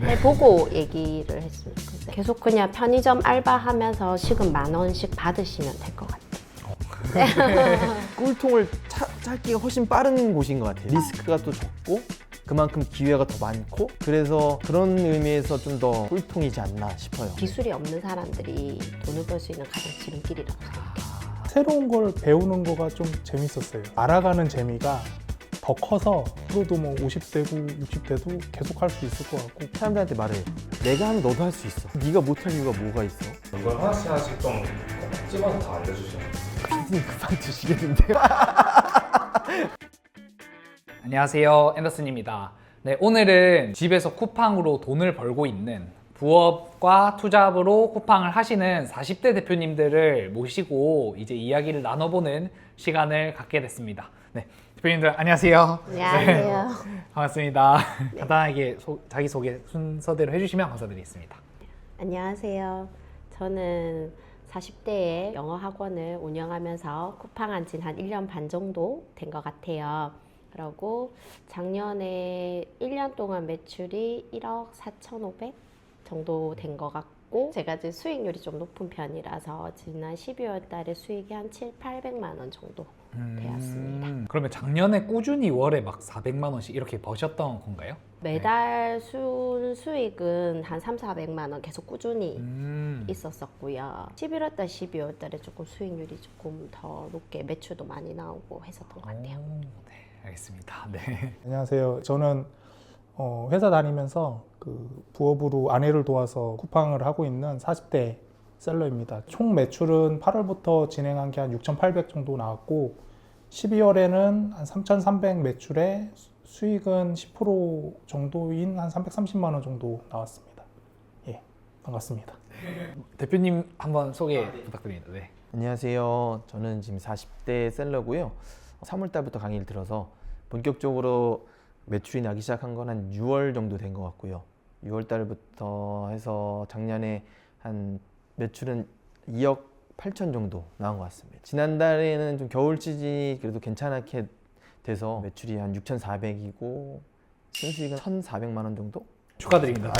해보고 얘기를 했습니다. 근데 계속 그냥 편의점 알바하면서 시급 10,000원씩 받으시면 될 것 같아요. 꿀통을 찾기가 훨씬 빠른 곳인 것 같아요. 리스크가 또 적고 그만큼 기회가 더 많고, 그래서 그런 의미에서 좀 더 꿀통이지 않나 싶어요. 기술이 없는 사람들이 돈을 벌 수 있는 가장 지름길이라고 생각해요. 새로운 걸 배우는 거가 좀 재밌었어요. 알아가는 재미가 더 커서 앞으로도 뭐 50대고 60대도 계속 할 수 있을 것 같고. 사람들한테 말해. 내가 하면 너도 할 수 있어. 네가 못할 이유가 뭐가 있어? 이걸 하나씩 하나씩 좀 찝어서 다 알려주시면 피디님 그만 두시겠는데요? 안녕하세요, 앤더슨입니다. 네, 오늘은 집에서 쿠팡으로 돈을 벌고 있는 부업과 투잡으로 쿠팡을 하시는 40대 대표님들을 모시고 이제 이야기를 나눠보는 시간을 갖게 됐습니다. 네, 대표님들 안녕하세요. 안녕하세요. 네, 반갑습니다. 간단하게 자기소개 순서대로 해주시면 감사드리겠습니다. 안녕하세요. 저는 40대에 영어 학원을 운영하면서 쿠팡한 지는 한 1년 반 정도 된 것 같아요. 그리고 작년에 1년 동안 매출이 1억 4,500 정도 된 것 같고, 제가 이제 수익률이 좀 높은 편이라서 지난 12월 달에 수익이 한 800만 원 정도 되었습니다. 그러면 작년에 꾸준히 월에 막 400만 원씩 이렇게 버셨던 건가요? 매달 수익은 한 3,400만 원 계속 꾸준히 있었었고요. 11월 달, 12월 달에 조금 수익률이 조금 더 높게 매출도 많이 나오고 했었던 것 같아요. 네, 알겠습니다. 네. 안녕하세요. 저는 회사 다니면서 그 부업으로 아내를 도와서 쿠팡을 하고 있는 40대 셀러입니다. 총 매출은 8월부터 진행한 게 한 6,800 정도 나왔고, 12월에는 한 3,300 매출에 수익은 10% 정도인 한 330만 원 정도 나왔습니다. 예, 반갑습니다. 대표님 한번 소개 부탁드립니다. 네. 안녕하세요. 저는 지금 40대 셀러고요. 3월 달부터 강의를 들어서 본격적으로 매출이 나기 시작한 건 한 6월 정도 된 것 같고요. 6월 달부터 해서 작년에 한 매출은 2억 8천 정도 나온 것 같습니다. 지난달에는 좀 겨울 시즌이 그래도 괜찮게 돼서 매출이 한 6,400이고 순수익은 1,400만 원 정도? 축하드립니다.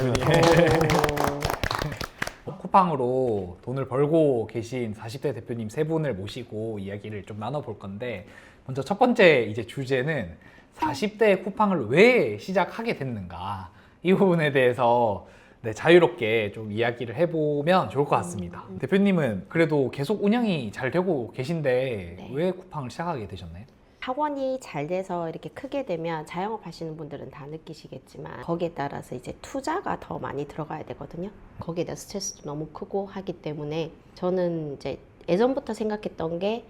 쿠팡으로 돈을 벌고 계신 40대 대표님 세 분을 모시고 이야기를 좀 나눠볼 건데, 먼저 첫 번째 이제 주제는 40대 쿠팡을 왜 시작하게 됐는가, 이 부분에 대해서 네, 자유롭게 좀 이야기를 해보면 좋을 것 같습니다. 대표님은 그래도 계속 운영이 잘 되고 계신데 네. 왜 쿠팡을 시작하게 되셨나요? 학원이 잘 돼서 이렇게 크게 되면 자영업 하시는 분들은 다 느끼시겠지만, 거기에 따라서 이제 투자가 더 많이 들어가야 되거든요. 거기에 대한 스트레스도 너무 크고 하기 때문에 저는 이제 예전부터 생각했던 게,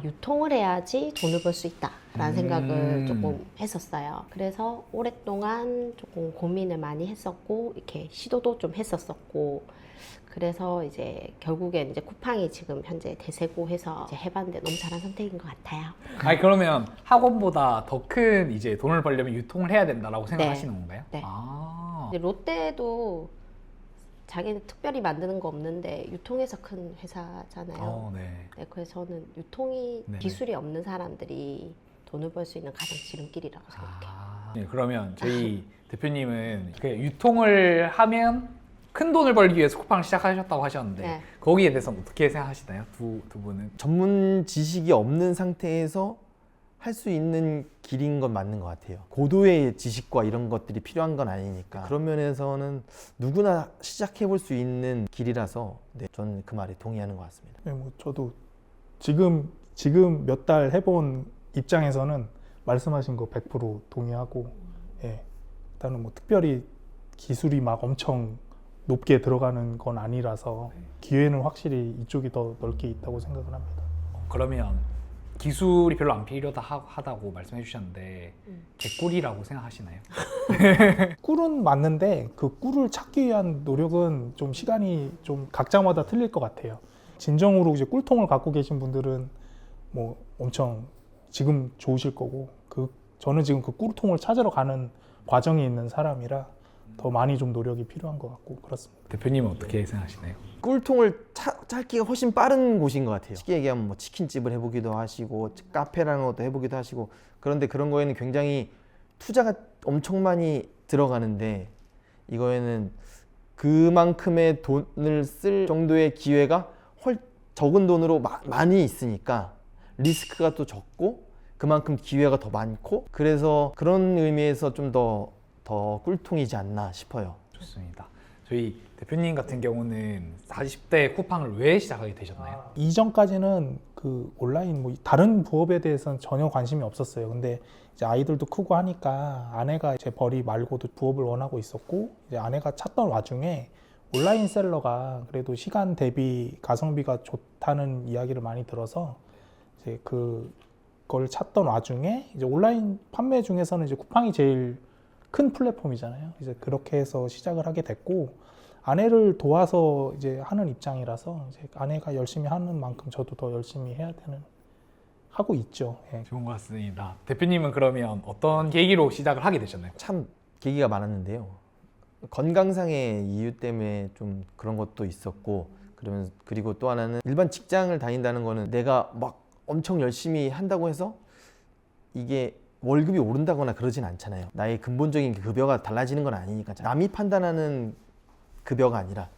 유통을 해야지 돈을 벌 수 있다라는 생각을 조금 했었어요. 그래서 오랫동안 조금 고민을 많이 했었고, 이렇게 시도도 좀 했었었고, 그래서 이제 결국엔 이제 쿠팡이 지금 현재 대세고 해서 이제 해봤는데 너무 잘한 선택인 것 같아요. 아니, 그러면 학원보다 더 큰 이제 돈을 벌려면 유통을 해야 된다라고 생각하시는 건가요? 네. 아. 근데 롯데도 자기는 특별히 만드는 거 없는데 유통해서 큰 회사잖아요. 네. 네, 그래서 저는 유통이 네네. 기술이 없는 사람들이 돈을 벌 수 있는 가장 지름길이라고 생각해요. 네, 그러면 저희 대표님은 그 유통을 하면 큰 돈을 벌기 위해서 쿠팡을 시작하셨다고 하셨는데, 네. 거기에 대해서는 어떻게 생각하시나요? 두 분은? 전문 지식이 없는 상태에서 할 수 있는 길인 건 맞는 것 같아요. 고도의 지식과 이런 것들이 필요한 건 아니니까. 그런 면에서는 누구나 시작해 볼 수 있는 길이라서 네, 저는 그 말에 동의하는 것 같습니다. 네, 뭐 저도 지금 몇 달 해본 입장에서는 말씀하신 거 100% 동의하고, 예, 일단은 뭐 특별히 기술이 막 엄청 높게 들어가는 건 아니라서 기회는 확실히 이쪽이 더 넓게 있다고 생각을 합니다. 그러면 기술이 별로 안 필요하다고 말씀해 주셨는데 개꿀이라고 생각하시나요? 꿀은 맞는데 그 꿀을 찾기 위한 노력은 좀 시간이 좀 각자마다 틀릴 것 같아요. 진정으로 이제 꿀통을 갖고 계신 분들은 뭐 엄청 지금 좋으실 거고, 저는 지금 그 꿀통을 찾으러 가는 과정에 있는 사람이라 더 많이 좀 노력이 필요한 것 같고 그렇습니다. 대표님은 어떻게 생각하시나요? 꿀통을 찾기가 훨씬 빠른 곳인 것 같아요. 쉽게 얘기하면 뭐 치킨집을 해보기도 하시고 카페라는 것도 해보기도 하시고, 그런데 그런 거에는 굉장히 투자가 엄청 많이 들어가는데 이거에는 그만큼의 돈을 쓸 정도의 기회가 적은 돈으로 많이 있으니까 리스크가 또 적고 그만큼 기회가 더 많고, 그래서 그런 의미에서 좀 더 꿀통이지 않나 싶어요. 좋습니다. 저희 대표님 같은 경우는 40대 쿠팡을 왜 시작하게 되셨나요? 이전까지는 그 온라인 뭐 다른 부업에 대해서는 전혀 관심이 없었어요. 근데 이제 아이들도 크고 하니까 아내가 제 벌이 말고도 부업을 원하고 있었고, 이제 아내가 찾던 와중에 온라인 셀러가 그래도 시간 대비 가성비가 좋다는 이야기를 많이 들어서 이제 그걸 찾던 와중에 이제 온라인 판매 중에서는 이제 쿠팡이 제일 큰 플랫폼이잖아요. 이제 그렇게 해서 시작을 하게 됐고, 아내를 도와서 이제 하는 입장이라서 이제 아내가 열심히 하는 만큼 저도 더 열심히 하고 있죠. 예. 좋은 것 같습니다. 대표님은 그러면 어떤 계기로 시작을 하게 되셨나요? 참 계기가 많았는데요. 건강상의 이유 때문에 좀 그런 것도 있었고, 그리고 또 하나는 일반 직장을 다닌다는 거는 내가 막 엄청 열심히 한다고 해서 이게 월급이 오른다거나 그러진 않잖아요. 나의 근본적인 급여가 달라지는 건 아니니까. 남이 판단하는 급여가 아니라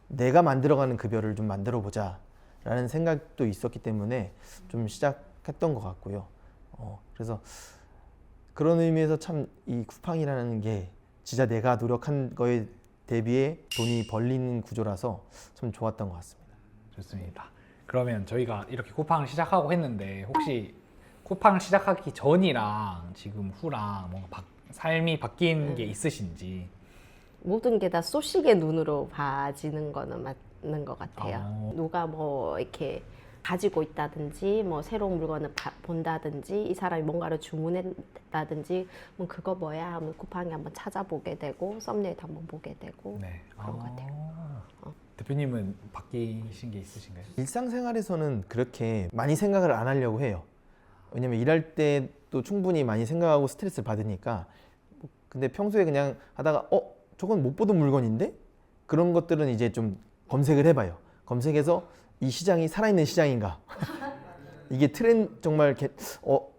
내가 만들어가는 급여를 좀 만들어 보자 라는 생각도 있었기 때문에 좀 시작했던 것 같고요. 그래서 그런 의미에서 참 이 쿠팡이라는 게 진짜 내가 노력한 거에 대비해 돈이 벌리는 구조라서 참 좋았던 것 같습니다. 좋습니다. 그러면 저희가 이렇게 쿠팡을 시작하고 했는데 혹시 쿠팡을 시작하기 전이랑 지금 후랑 뭔가 삶이 바뀐 게 있으신지? 모든 게 다 소식의 눈으로 봐지는 거는 맞는 것 같아요. 누가 뭐 이렇게 가지고 있다든지 뭐 새로운 물건을 본다든지 이 사람이 뭔가를 주문했다든지 뭐 그거 뭐야 하면 쿠팡에 한번 찾아보게 되고 썸네일도 한번 보게 되고 네. 그런 것 같아요. 대표님은 바뀌신 게 있으신가요? 일상생활에서는 그렇게 많이 생각을 안 하려고 해요. 왜냐면 일할 때도 충분히 많이 생각하고 스트레스를 받으니까. 근데 평소에 그냥 하다가 저건 못 보던 물건인데? 그런 것들은 이제 좀 검색을 해봐요. 검색해서 이 시장이 살아있는 시장인가? 이게 정말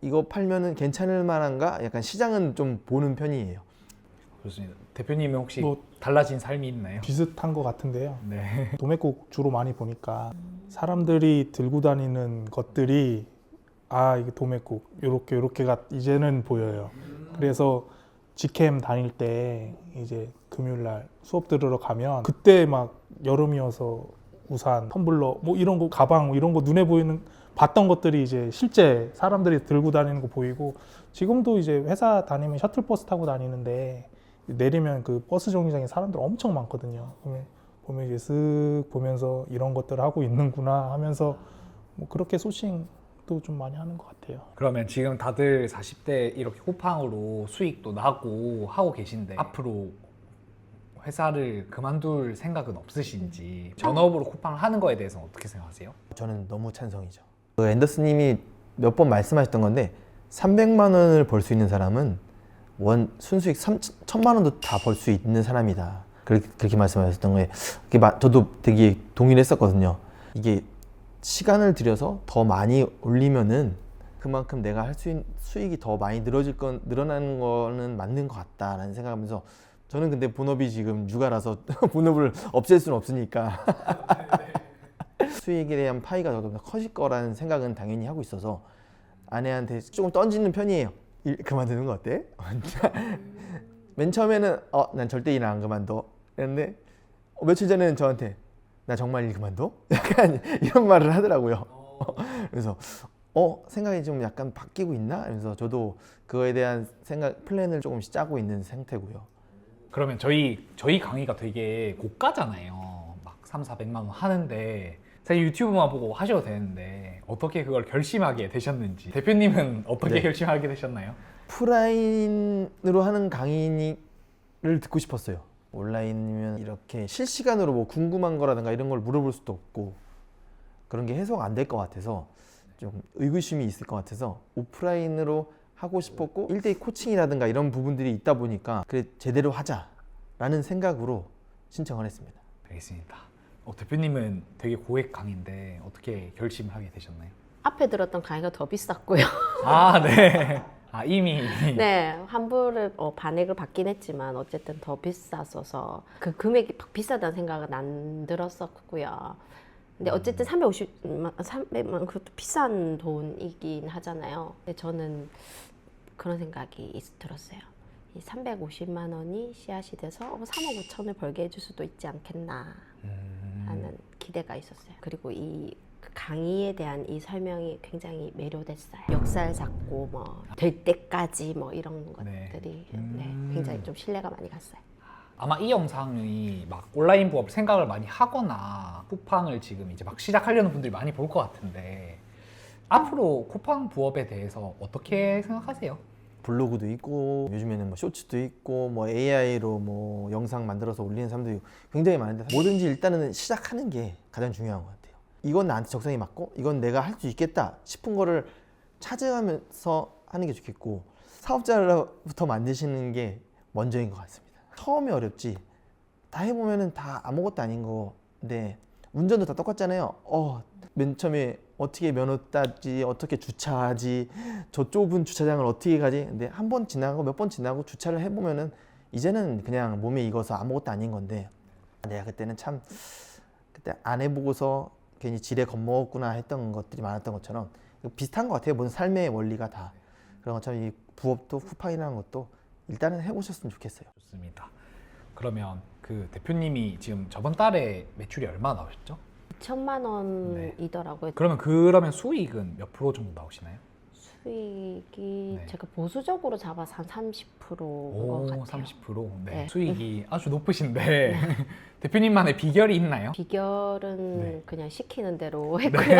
이거 팔면은 괜찮을 만한가? 약간 시장은 좀 보는 편이에요. 좋습니다. 대표님은 혹시 뭐 달라진 삶이 있나요? 비슷한 것 같은데요. 네. 도매국 주로 많이 보니까 사람들이 들고 다니는 것들이 이게 도매국 요렇게가 이제는 보여요. 그래서 직캠 다닐 때 이제 금요일날 수업 들으러 가면 그때 막 여름이어서 우산, 텀블러 뭐 이런 거 가방 뭐 이런 거 눈에 봤던 것들이 이제 실제 사람들이 들고 다니는 거 보이고, 지금도 이제 회사 다니면 셔틀버스 타고 다니는데 내리면 그 버스 정류장에 사람들 엄청 많거든요. 보면 이제 쓱 보면서 이런 것들을 하고 있는구나 하면서 뭐 그렇게 소싱도 좀 많이 하는 것 같아요. 그러면 지금 다들 40대 이렇게 쿠팡으로 수익도 나고 하고 계신데 앞으로 회사를 그만둘 생각은 없으신지, 전업으로 쿠팡을 하는 거에 대해서는 어떻게 생각하세요? 저는 너무 찬성이죠. 앤더스님이 몇 번 말씀하셨던 건데 300만 원을 벌 수 있는 사람은 순수익 1000만 원도 다 벌 수 있는 사람이다. 그렇게 말씀하셨던 거에 저도 되게 동의를 했었거든요. 이게 시간을 들여서 더 많이 올리면은 그만큼 내가 할 수 있는 수익이 더 많이 늘어나는 거는 맞는 것 같다라는 생각하면서, 저는 근데 본업이 지금 육아라서 본업을 없앨 수는 없으니까 수익에 대한 파이가 더 커질 거라는 생각은 당연히 하고 있어서 아내한테 조금 던지는 편이에요. 일 그만두는 거 어때? 맨 처음에는 난 절대 일 안 그만둬 이랬는데 며칠 전에는 저한테 나 정말 일 그만둬? 약간 이런 말을 하더라고요. 그래서 생각이 좀 약간 바뀌고 있나? 그래서 저도 그거에 대한 플랜을 조금씩 짜고 있는 상태고요. 그러면 저희 강의가 되게 고가잖아요. 막 300~400만 원 하는데 사실 유튜브만 보고 하셔도 되는데 어떻게 그걸 결심하게 되셨는지, 대표님은 어떻게 네. 결심하게 되셨나요? 오프라인으로 하는 강의를 듣고 싶었어요. 온라인이면 이렇게 실시간으로 뭐 궁금한 거라든가 이런 걸 물어볼 수도 없고 그런 게 해소가 안 될 것 같아서 좀 의구심이 있을 것 같아서 오프라인으로 하고 싶었고 1대1 코칭이라든가 이런 부분들이 있다 보니까 그래 제대로 하자라는 생각으로 신청을 했습니다. 알겠습니다. 대표님은 되게 고액 강의인데 어떻게 결심을 하게 되셨나요? 앞에 들었던 강의가 더 비쌌고요. 네. 아 이미 네, 환불을 반액을 받긴 했지만 어쨌든 더 비쌌어서 그 금액이 막 비싸다는 생각은 안 들었었고요. 근데 어쨌든 300만 그것도 비싼 돈이긴 하잖아요. 근데 저는 그런 생각이 들었어요. 이 350만 원이 씨앗이 돼서 3억 5천을 벌게 해줄 수도 있지 않겠나 하는 기대가 있었어요. 그리고 이 강의에 대한 이 설명이 굉장히 매료됐어요. 멱살 잡고 뭐 될 때까지 뭐 이런 것들이 네, 굉장히 좀 신뢰가 많이 갔어요. 아마 이 영상이 막 온라인 부업 생각을 많이 하거나 쿠팡을 지금 이제 막 시작하려는 분들이 많이 볼 것 같은데 앞으로 쿠팡 부업에 대해서 어떻게 생각하세요? 블로그도 있고 요즘에는 뭐 쇼츠도 있고 뭐 AI로 뭐 영상 만들어서 올리는 사람들이 굉장히 많은데 뭐든지 일단은 시작하는 게 가장 중요한 것 같아요. 이건 나한테 적성이 맞고 이건 내가 할 수 있겠다 싶은 거를 찾아가면서 하는 게 좋겠고 사업자부터 만드시는 게 먼저인 것 같습니다. 처음이 어렵지 다 해보면은 다 아무것도 아닌 건데 운전도 다 똑같잖아요. 맨 처음에 어떻게 면허 따지, 어떻게 주차하지, 저 좁은 주차장을 어떻게 가지. 근데 한 번 지나고 몇 번 지나고 주차를 해보면은 이제는 그냥 몸에 익어서 아무것도 아닌 건데 내가 그때는 참 그때 안 해보고서 괜히 지레 겁먹었구나 했던 것들이 많았던 것처럼 비슷한 것 같아요. 모든 삶의 원리가 다 그런 것처럼 이 부업도 쿠팡이라는 것도 일단은 해보셨으면 좋겠어요. 좋습니다. 그러면 그 대표님이 지금 저번 달에 매출이 얼마 나오셨죠? 2천만 원이더라고요. 그러면 수익은 몇 프로 정도 나오시나요? 수익이 네. 제가 보수적으로 잡아서 한 30%인 것 오, 같아요. 30%. 네. 네. 수익이 아주 높으신데 대표님만의 비결이 있나요? 비결은 네. 그냥 시키는 대로 했고요.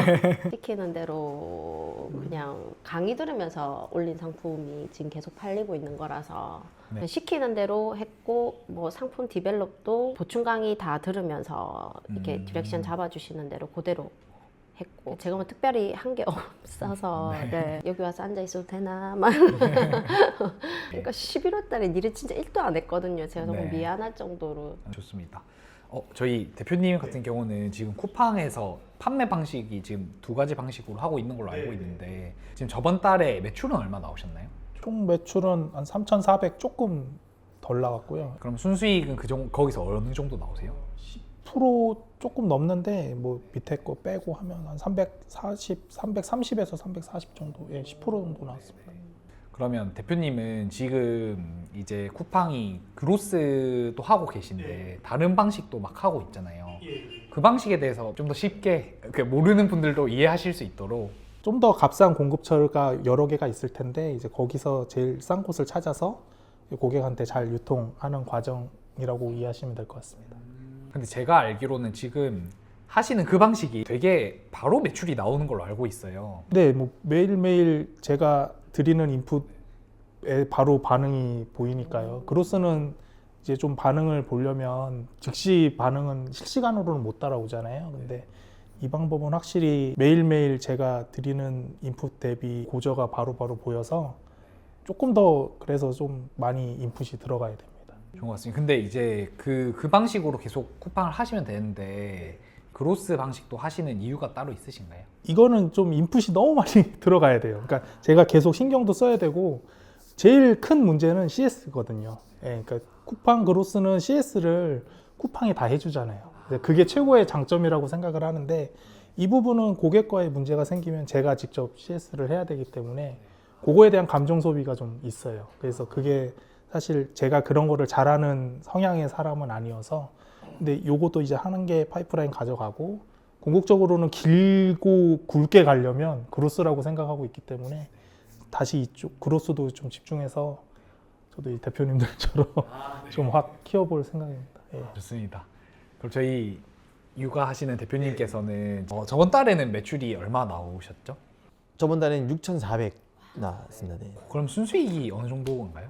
시키는 대로 그냥 강의 들으면서 올린 상품이 지금 계속 팔리고 있는 거라서 네. 그냥 시키는 대로 했고 뭐 상품 디벨롭도 보충 강의 다 들으면서 이렇게 디렉션 잡아주시는 대로 그대로 했고 제가 뭐 특별히 한 게 없어서 네. 여기 와서 앉아 있어도 되나 막 그러니까 11월 달에 일을 진짜 1도 안 했거든요. 제가 너무 네. 미안할 정도로. 좋습니다. 저희 대표님 같은 경우는 지금 쿠팡에서 판매 방식이 지금 두 가지 방식으로 하고 있는 걸로 알고 있는데 지금 저번 달에 매출은 얼마 나오셨나요? 총 매출은 한 3,400 조금 덜 나왔고요. 그럼 순수익은 거기서 어느 정도 나오세요? 10% 조금 넘는데 뭐 밑에 거 빼고 하면 한 340, 330에서 340 정도, 10% 정도 나왔습니다. 그러면 대표님은 지금 이제 쿠팡이 그로스도 하고 계신데 다른 방식도 막 하고 있잖아요. 그 방식에 대해서 좀 더 쉽게 모르는 분들도 이해하실 수 있도록 좀 더 값싼 공급처가 여러 개가 있을 텐데 이제 거기서 제일 싼 곳을 찾아서 고객한테 잘 유통하는 과정이라고 이해하시면 될 것 같습니다. 근데 제가 알기로는 지금 하시는 그 방식이 되게 바로 매출이 나오는 걸로 알고 있어요. 네, 뭐 매일매일 제가 드리는 인풋에 바로 반응이 보이니까요. 그로스는 이제 좀 반응을 보려면 즉시 반응은 실시간으로는 못 따라오잖아요. 근데 이 방법은 확실히 매일매일 제가 드리는 인풋 대비 고저가 바로바로 보여서 조금 더 그래서 좀 많이 인풋이 들어가야 됩니다. 좋은 것 같습니다. 근데 이제 그 방식으로 계속 쿠팡을 하시면 되는데 그로스 방식도 하시는 이유가 따로 있으신가요? 이거는 좀 인풋이 너무 많이 들어가야 돼요. 그러니까 제가 계속 신경도 써야 되고 제일 큰 문제는 CS거든요. 그러니까 쿠팡 그로스는 CS를 쿠팡이 다 해주잖아요. 그게 최고의 장점이라고 생각을 하는데 이 부분은 고객과의 문제가 생기면 제가 직접 CS를 해야 되기 때문에 그거에 대한 감정 소비가 좀 있어요. 그래서 그게 사실 제가 그런 거를 잘하는 성향의 사람은 아니어서 근데 요것도 이제 하는 게 파이프라인 가져가고 궁극적으로는 길고 굵게 가려면 그로스라고 생각하고 있기 때문에 다시 이쪽 그로스도 좀 집중해서 저도 이 대표님들처럼 좀 확 키워볼 생각입니다. 예. 좋습니다. 그럼 저희 육아하시는 대표님께서는 저번 달에는 매출이 얼마 나오셨죠? 저번 달에는 6,400 나왔습니다. 네. 그럼 순수익이 어느 정도인가요?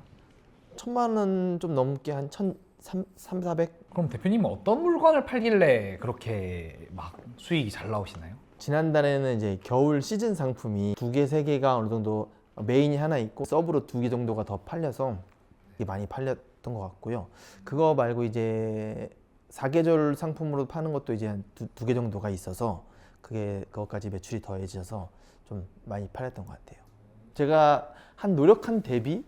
1,000만 원 좀 넘게 한 1,300? 그럼 대표님은 어떤 물건을 팔길래 그렇게 막 수익이 잘 나오시나요? 지난달에는 이제 겨울 시즌 상품이 2개, 3개가 어느 정도 메인이 하나 있고 서브로 2개 정도가 더 팔려서 이게 많이 팔렸던 것 같고요. 그거 말고 이제 4계절 상품으로 파는 것도 이제 한 2개 정도가 있어서 그것까지 매출이 더해져서 좀 많이 팔렸던 것 같아요. 제가 한 노력한 대비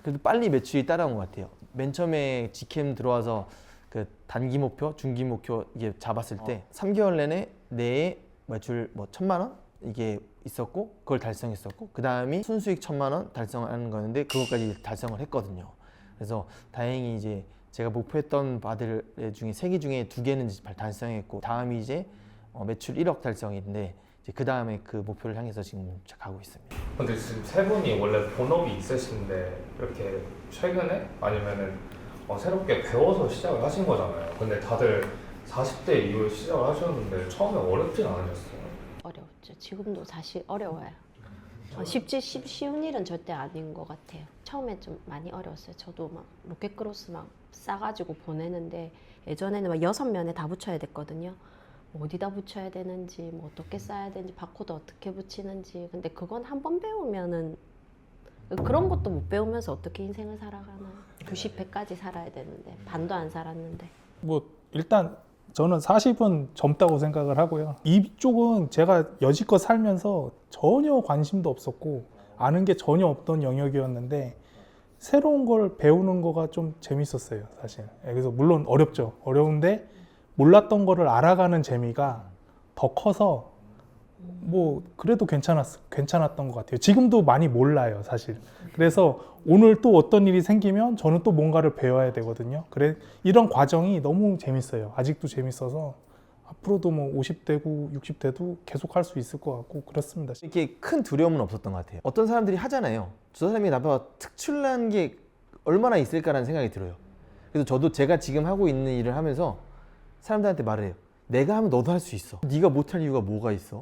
그래도 빨리 매출이 따라온 것 같아요. 맨 처음에 직캠 들어와서 그 단기 목표, 중기 목표 이게 잡았을 때 3개월 내에 매출 뭐 1,000만 원 이게 있었고 그걸 달성했었고 그 다음이 순수익 1,000만 원 달성하는 거였는데 그것까지 달성을 했거든요. 그래서 다행히 이제 제가 목표했던 바들 중에 3개 중에 2개는 달성했고 다음이 이제 매출 1억 달성인데 이제 그 다음에 그 목표를 향해서 지금 가고 있습니다. 근데 지금 세 분이 원래 본업이 있으신데 이렇게 최근에 아니면은 새롭게 배워서 시작을 하신 거잖아요. 근데 다들 40대 이후에 시작을 하셨는데 처음에 어렵진 않으셨어요? 어려웠죠. 지금도 사실 어려워요. 쉬운 일은 절대 아닌 것 같아요. 처음에 좀 많이 어려웠어요. 저도 막 로켓크로스 막 싸가지고 보내는데 예전에는 막 6면에 다 붙여야 됐거든요. 뭐 어디다 붙여야 되는지, 뭐 어떻게 써야 되는지, 바코드 어떻게 붙이는지. 근데 그건 한 번 배우면은 그런 것도 못 배우면서 어떻게 인생을 살아가나. 90회까지 살아야 되는데 반도 안 살았는데. 뭐 일단 저는 40은 젊다고 생각을 하고요. 이쪽은 제가 여지껏 살면서 전혀 관심도 없었고 아는 게 전혀 없던 영역이었는데 새로운 걸 배우는 거가 좀 재밌었어요, 사실. 그래서 물론 어렵죠. 어려운데 몰랐던 거를 알아가는 재미가 더 커서 뭐 그래도 괜찮았던 것 같아요. 지금도 많이 몰라요, 사실. 그래서 오늘 또 어떤 일이 생기면 저는 또 뭔가를 배워야 되거든요. 그래 이런 과정이 너무 재밌어요. 아직도 재밌어서 앞으로도 뭐 50대고 60대도 계속 할 수 있을 것 같고 그렇습니다. 이렇게 큰 두려움은 없었던 것 같아요. 어떤 사람들이 하잖아요. 저 사람이 나보다 특출난 게 얼마나 있을까라는 생각이 들어요. 그래서 저도 제가 지금 하고 있는 일을 하면서 사람들한테 말을 해요. 내가 하면 너도 할 수 있어. 네가 못할 이유가 뭐가 있어?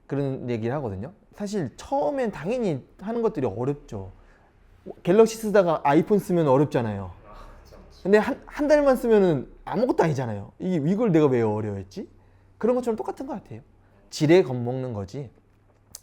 그런 얘기를 하거든요. 사실 처음엔 당연히 하는 것들이 어렵죠. 갤럭시 쓰다가 아이폰 쓰면 어렵잖아요. 근데 한 달만 쓰면은 아무것도 아니잖아요. 이걸 내가 왜 어려워했지? 그런 것처럼 똑같은 것 같아요. 지레 겁먹는 거지.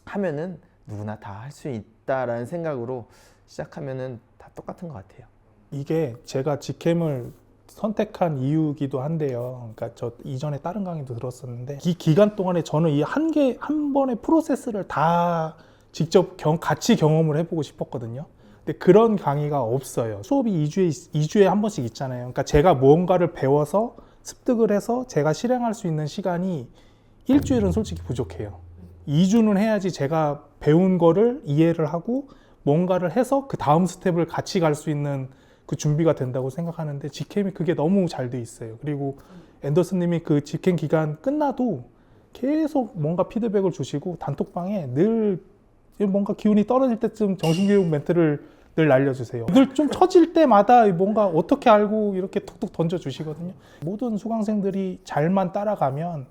하면은 누구나 다 할 수 있다라는 생각으로 시작하면은 다 똑같은 것 같아요. 이게 제가 직캠을 선택한 이유기도 한데요. 그러니까 저 이전에 다른 강의도 들었었는데 이 기간 동안에 저는 이 한 번의 프로세스를 다 직접 같이 경험을 해보고 싶었거든요. 근데 그런 강의가 없어요. 수업이 2주에 한 번씩 있잖아요. 그러니까 제가 무언가를 배워서 습득을 해서 제가 실행할 수 있는 시간이 일주일은 솔직히 부족해요. 2주는 해야지 제가 배운 거를 이해를 하고 뭔가를 해서 그 다음 스텝을 같이 갈 수 있는 그 준비가 된다고 생각하는데 직캠이 그게 너무 잘 돼 있어요. 그리고 앤더슨 님이 그 직캠 기간 끝나도 계속 뭔가 피드백을 주시고 단톡방에 늘 뭔가 기운이 떨어질 때쯤 정신교육 멘트를 늘 날려주세요. 늘 좀 처질 때마다 뭔가 어떻게 알고 이렇게 툭툭 던져주시거든요. 모든 수강생들이 잘만 따라가면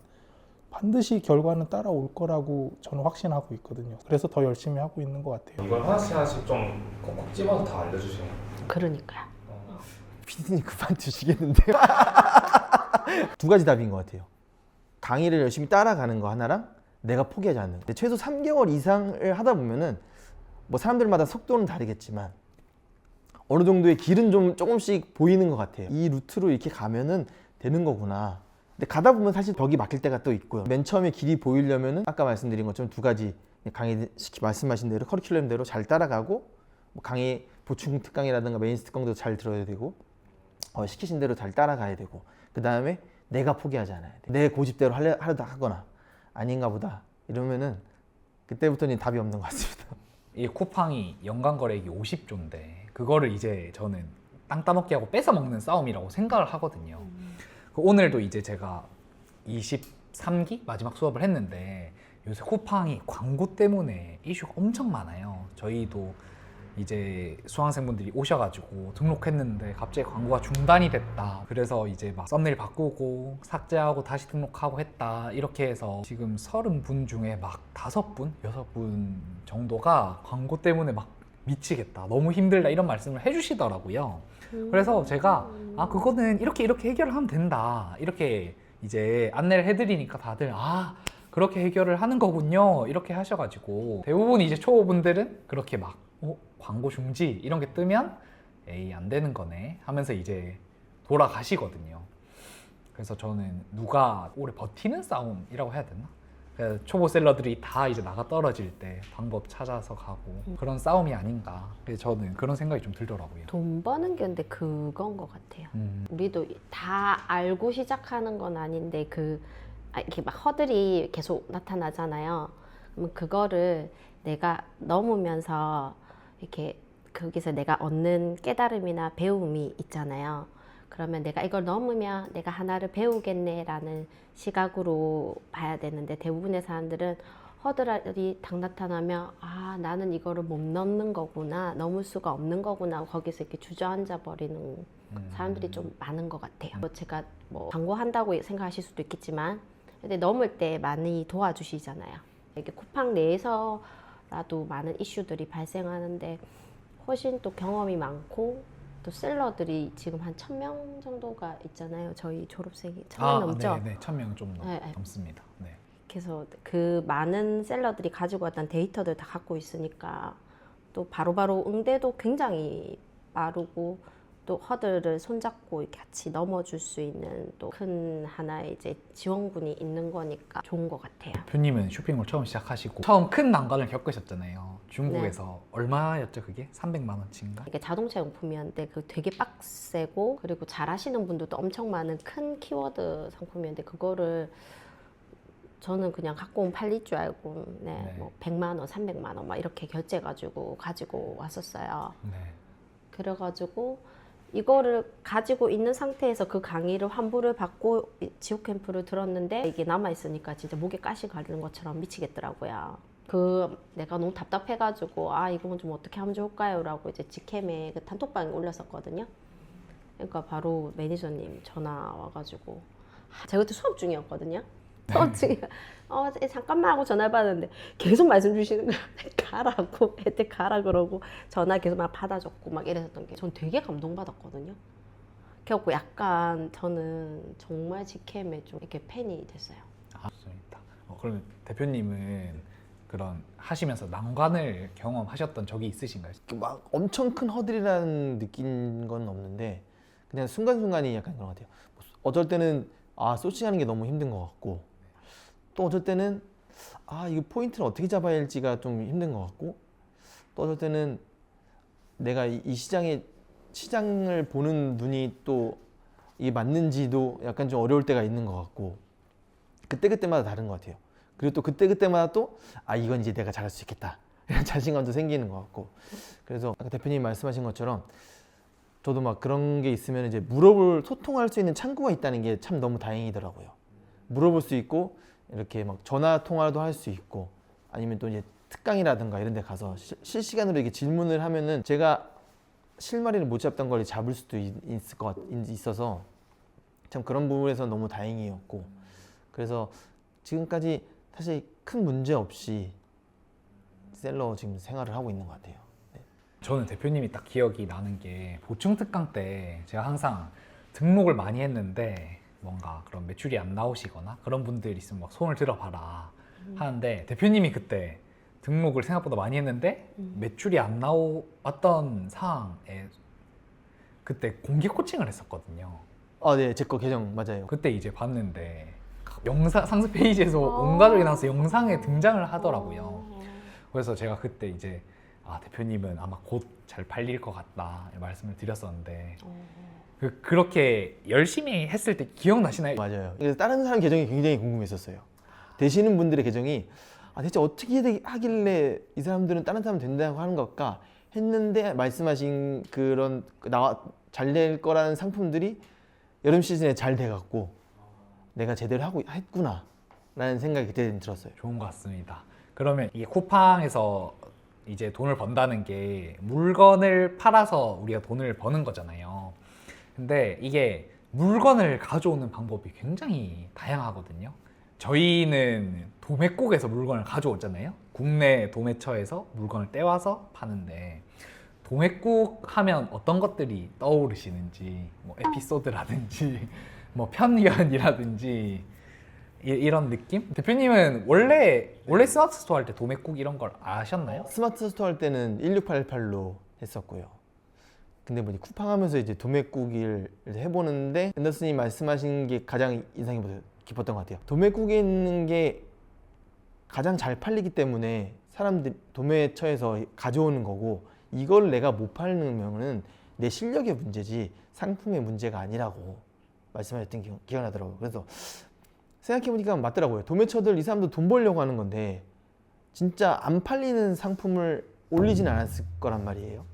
반드시 결과는 따라올 거라고 저는 확신하고 있거든요. 그래서 더 열심히 하고 있는 것 같아요. 이걸 하나씩 좀 콕콕 집어서 다 알려주시나요? 그러니까요. 피디님 그만두시겠는데요? 2가지 답인 것 같아요. 강의를 열심히 따라가는 거 하나랑 내가 포기하지 않는 거. 최소 3개월 이상을 하다 보면은 뭐 사람들마다 속도는 다르겠지만 어느 정도의 길은 좀 조금씩 보이는 것 같아요. 이 루트로 이렇게 가면은 되는 거구나. 근데 가다 보면 사실 벽이 막힐 때가 또 있고요. 맨 처음에 길이 보이려면은 아까 말씀드린 것처럼 2가지 강의 말씀하신 대로 커리큘럼대로 잘 따라가고 뭐 강의 보충 특강이라든가 메인스 특강도 잘 들어야 되고 시키신 대로 잘 따라가야 되고 그 다음에 내가 포기하지 않아야 돼. 내 고집대로 하려다 하거나 아닌가 보다 이러면은 그때부터는 답이 없는 것 같습니다. 이 쿠팡이 연간 거래액이 50조인데 그거를 이제 저는 땅 따먹기 하고 뺏어 먹는 싸움이라고 생각을 하거든요. 오늘도 이제 제가 23기 마지막 수업을 했는데 요새 쿠팡이 광고 때문에 이슈가 엄청 많아요. 저희도 이제 수강생분들이 오셔가지고 등록했는데 갑자기 광고가 중단이 됐다. 그래서 이제 막 썸네일 바꾸고 삭제하고 다시 등록하고 했다. 이렇게 해서 지금 30분 중에 막 5분, 6분 정도가 광고 때문에 막 미치겠다. 너무 힘들다. 이런 말씀을 해주시더라고요. 그래서 제가 그거는 이렇게 해결을 하면 된다. 이렇게 이제 안내를 해드리니까 다들 그렇게 해결을 하는 거군요. 이렇게 하셔가지고 대부분 이제 초보분들은 그렇게 막 광고 중지 이런 게 뜨면 에이 안 되는 거네 하면서 이제 돌아가시거든요. 그래서 저는 누가 오래 버티는 싸움이라고 해야 되나? 그러니까 초보 셀러들이 다 이제 나가 떨어질 때 방법 찾아서 가고 그런 싸움이 아닌가. 그래서 저는 그런 생각이 좀 들더라고요. 돈 버는 게 근데 그건 것 같아요. 우리도 다 알고 시작하는 건 아닌데 이렇게 막 허들이 계속 나타나잖아요. 그러면 그거를 내가 넘으면서 이렇게 거기서 내가 얻는 깨달음이나 배움이 있잖아요. 그러면 내가 이걸 넘으면 내가 하나를 배우겠네라는 시각으로 봐야 되는데 대부분의 사람들은 허들이 딱 나타나면 아 나는 이거를 못 넘는 거구나 넘을 수가 없는 거구나 거기서 이렇게 주저앉아 버리는 사람들이 좀 많은 것 같아요. 제가 뭐 광고한다고 생각하실 수도 있겠지만 근데 넘을 때 많이 도와주시잖아요. 이렇게 쿠팡 내에서라도 많은 이슈들이 발생하는데 훨씬 또 경험이 많고 또 셀러들이 지금 한 1000명 정도가 있잖아요. 저희 졸업생이 1000명 넘죠? 네, 1000명 좀 네, 네. 넘습니다. 네. 그래서 그 많은 셀러들이 가지고 왔던 데이터들 다 갖고 있으니까 또 바로바로 응대도 굉장히 빠르고 또 허들을 손잡고 이렇게 같이 넘어줄 수 있는 또 큰 하나의 이제 지원군이 있는 거니까 좋은 것 같아요. 대표님은 쇼핑몰 처음 시작하시고 처음 큰 난관을 겪으셨잖아요. 중국에서 얼마였죠 그게? 300만 원치인가? 이게 자동차 용품이었는데 그 되게 빡세고 그리고 잘하시는 분들도 엄청 많은 큰 키워드 상품이었는데 그거를 저는 그냥 갖고 오면 팔릴 줄 알고 네. 뭐 100만 원, 300만 원 막 이렇게 결제해가지고 가지고 왔었어요. 네. 그래가지고 이거를 가지고 있는 상태에서 그 강의를 환불을 받고 지옥 캠프를 들었는데 이게 남아있으니까 진짜 목에 가시 가는 것처럼 미치겠더라고요. 내가 너무 답답해가지고 아 이건 좀 어떻게 하면 좋을까요? 라고 이제 직캠에 그 단톡방에 올렸었거든요. 그러니까 바로 매니저님 전화 와가지고 제가 그때 수업 중이었거든요. 수업 중에 잠깐만 하고 전화를 받았는데 계속 말씀 주시는 거예요. 가라고 애들 가라 그러고 전화 계속 막 받아줬고 막 이랬었던 게 전 되게 감동받았거든요. 그래갖고 약간 저는 정말 직캠에 좀 이렇게 팬이 됐어요. 좋습니다. 그러면 대표님은 그런 하시면서 난관을 경험하셨던 적이 있으신가요? 막 엄청 큰 허들이라는 느낀 건 없는데 그냥 순간순간이 약간 그런 것 같아요. 어쩔 때는 소싱하는 게 너무 힘든 것 같고 또 어쩔 때는 이거 포인트를 어떻게 잡아야 할지가 좀 힘든 것 같고 또 어쩔 때는 내가 이 시장을 보는 눈이 또 이게 맞는지도 약간 좀 어려울 때가 있는 것 같고 그때그때마다 다른 것 같아요. 그리고 또 그때그때마다 또 이건 이제 내가 잘할 수 있겠다 이런 자신감도 생기는 것 같고 그래서 아까 대표님 말씀하신 것처럼 저도 막 그런 게 있으면 이제 소통할 수 있는 창구가 있다는 게 참 너무 다행이더라고요. 물어볼 수 있고 이렇게 막 전화 통화도 할 수 있고 아니면 또 이제 특강이라든가 이런 데 가서 실시간으로 이렇게 질문을 하면은 제가 실마리를 못 잡던 걸 잡을 수도 있어서 참 그런 부분에서 너무 다행이었고 그래서 지금까지 사실 큰 문제 없이 셀러 지금 생활을 하고 있는 것 같아요. 저는 대표님이 딱 기억이 나는 게 보충 특강 때 제가 항상 등록을 많이 했는데 뭔가 그런 매출이 안 나오시거나 그런 분들 있으면 막 손을 들어봐라 하는데 대표님이 그때 등록을 생각보다 많이 했는데 매출이 안 나왔던 상황에 그때 공개 코칭을 했었거든요. 네, 제 거 계정 맞아요. 그때 이제 봤는데 상세 페이지에서 온 가족이 나와서 영상에 등장을 하더라고요. 그래서 제가 그때 이제 대표님은 아마 곧 잘 팔릴 것 같다 말씀을 드렸었는데 그렇게 열심히 했을 때 기억나시나요? 맞아요. 그래서 다른 사람 계정이 굉장히 궁금했었어요. 되시는 분들의 계정이 대체 어떻게 하길래 이 사람들은 다른 사람 된다고 하는 걸까 했는데 말씀하신 그런 잘 될 거라는 상품들이 여름 시즌에 잘 돼갖고 내가 제대로 했구나 라는 생각이 그때 들었어요. 좋은 것 같습니다. 그러면 이 쿠팡에서 이제 돈을 번다는 게 물건을 팔아서 우리가 돈을 버는 거잖아요. 근데 이게 물건을 가져오는 방법이 굉장히 다양하거든요. 저희는 도매국에서 물건을 가져오잖아요. 국내 도매처에서 물건을 떼와서 파는데 도매국 하면 어떤 것들이 떠오르시는지 뭐 에피소드라든지 뭐 편견이라든지 이런 느낌? 대표님은 원래 스마트 스토어 할 때 도매국 이런 걸 아셨나요? 스마트 스토어 할 때는 16888로 했었고요. 근데 뭐 쿠팡 하면서 이제 도매국을 해보는데 앤더슨이 말씀하신 게 가장 인상이 깊었던 것 같아요. 도매국에 있는 게 가장 잘 팔리기 때문에 사람들 도매처에서 가져오는 거고, 이걸 내가 못 팔면은 내 실력의 문제지 상품의 문제가 아니라고 말씀하셨던 기억이 나더라고요. 그래서 생각해보니까 맞더라고요. 도매처들 이 사람도 돈 벌려고 하는 건데 진짜 안 팔리는 상품을 올리진 않았을 거란 말이에요.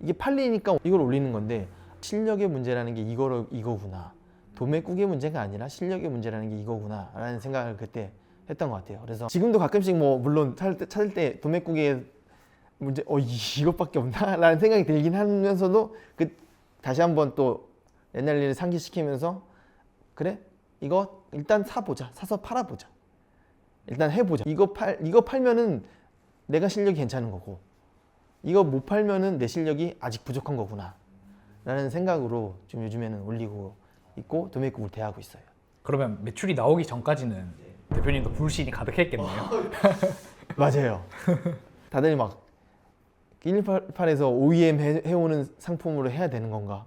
이게 팔리니까 이걸 올리는 건데, 실력의 문제라는 게 이거구나. 도매국의 문제가 아니라 실력의 문제라는 게 이거구나 라는 생각을 그때 했던 것 같아요. 그래서 지금도 가끔씩 뭐 물론 찾을 때 도매국의 문제 이것밖에 없나? 라는 생각이 들긴 하면서도 다시 한번 또 옛날 일을 상기시키면서, 그래? 이거 일단 사보자. 사서 팔아보자. 일단 해보자. 이거 팔면은 내가 실력이 괜찮은 거고, 이거 못 팔면은 내 실력이 아직 부족한 거구나 라는 생각으로 좀 요즘에는 올리고 있고 도매국을 대하고 있어요. 그러면 매출이 나오기 전까지는 대표님도 불신이 가득했겠네요. 맞아요. 다들 막 118에서 OEM 해오는 상품으로 해야 되는 건가?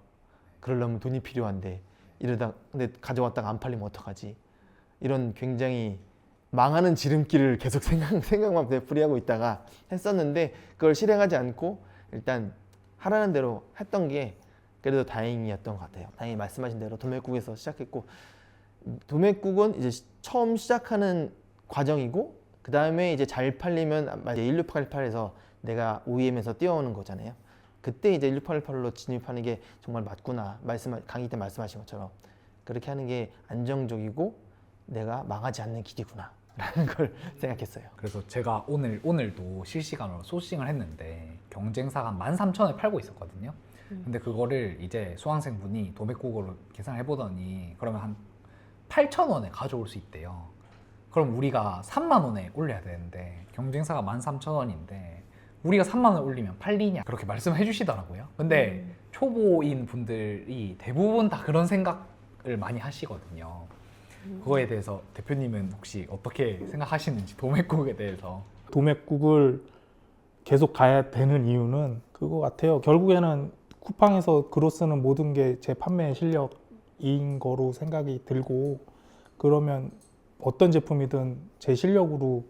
그러려면 돈이 필요한데 이러다 근데 가져왔다가 안 팔리면 어떡하지? 이런 굉장히 망하는 지름길을 계속 생각만 되풀이하고 있다가 했었는데, 그걸 실행하지 않고 일단 하라는 대로 했던 게 그래도 다행이었던 것 같아요. 다행히 말씀하신 대로 도매국에서 시작했고, 도매국은 이제 처음 시작하는 과정이고, 그 다음에 이제 잘 팔리면 1688에서 내가 OEM에서 뛰어오는 거잖아요. 그때 이제 1688로 진입하는 게 정말 맞구나. 강의 때 말씀하신 것처럼 그렇게 하는 게 안정적이고 내가 망하지 않는 길이구나 라는 걸 생각했어요. 그래서 제가 오늘도 실시간으로 소싱을 했는데 경쟁사가 한 13,000원에 팔고 있었거든요. 근데 그거를 이제 수강생분이 도매국으로 계산을 해보더니 그러면 한 8,000원에 가져올 수 있대요. 그럼 우리가 3만 원에 올려야 되는데 경쟁사가 13,000원인데 우리가 3만 원 올리면 팔리냐, 그렇게 말씀해 주시더라고요. 근데 초보인 분들이 대부분 다 그런 생각을 많이 하시거든요. 그거에 대해서 대표님은 혹시 어떻게 생각하시는지, 도매국에 대해서. 도매국을 계속 가야 되는 이유는 그거 같아요. 결국에는 쿠팡에서 글로 쓰는 모든 게 제 판매 실력인 거로 생각이 들고, 그러면 어떤 제품이든 제 실력으로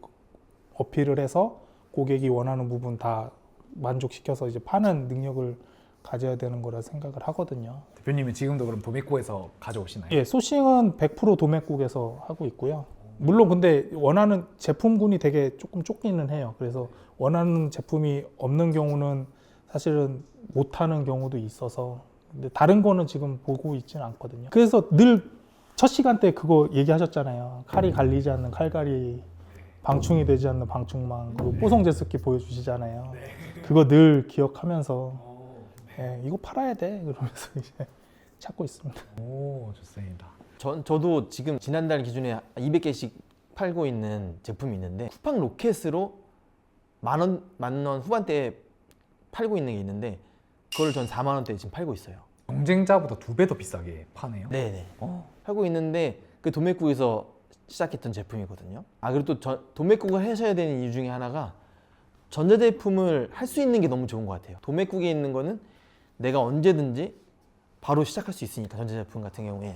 어필을 해서 고객이 원하는 부분 다 만족시켜서 이제 파는 능력을 가져야 되는 거라 생각을 하거든요. 대표님은 지금도 그럼 도매국에서 가져오시나요? 예, 소싱은 100% 도매국에서 하고 있고요. 물론 근데 원하는 제품군이 되게 조금 좁기는 해요. 그래서 원하는 제품이 없는 경우는 사실은 못하는 경우도 있어서, 근데 다른 거는 지금 보고 있지는 않거든요. 그래서 늘 첫 시간 때 그거 얘기하셨잖아요. 칼이 갈리지 않는 칼갈이, 방충이 되지 않는 방충망, 그리고 뽀송 제습기 보여주시잖아요. 그거 늘 기억하면서 이거 팔아야 돼 그러면서 이제 찾고 있습니다. 오, 좋습니다. 저도 지금 지난달 기준에 200개씩 팔고 있는 제품이 있는데, 쿠팡 로켓으로 만 원 후반대에 팔고 있는 게 있는데, 그걸 전 4만 원대에 지금 팔고 있어요. 경쟁자보다 2배 더 비싸게 파네요. 네네. 팔고 있는데 그 도매국에서 시작했던 제품이거든요. 그리고 또 도매국을 하셔야 되는 이유 중에 하나가 전자제품을 할 수 있는 게 너무 좋은 것 같아요. 도매국에 있는 거는 내가 언제든지 바로 시작할 수 있으니까, 전자제품 같은 경우에